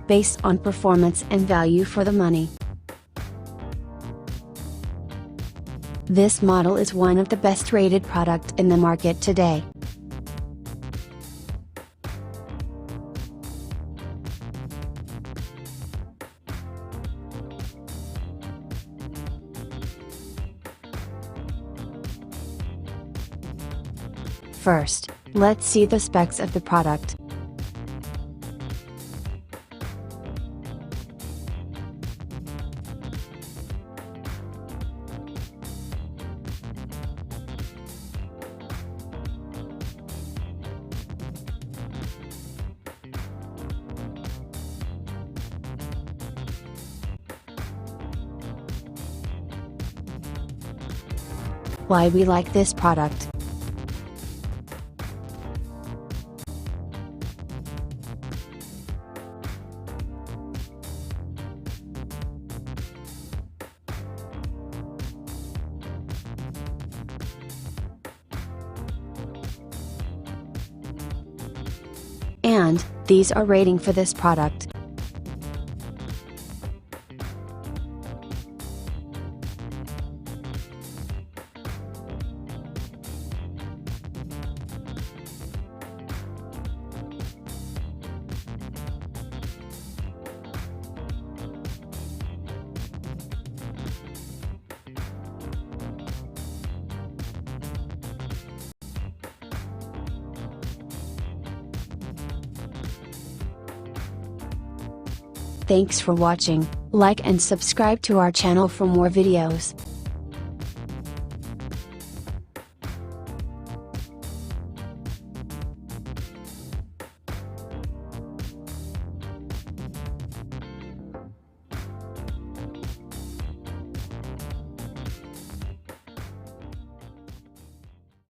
based on performance and value for the money. This model is one of the best rated product in the market today. First, let's see the specs of the product. Why we like this product. And, these are rating for this product. Thanks for watching, like and subscribe to our channel for more videos.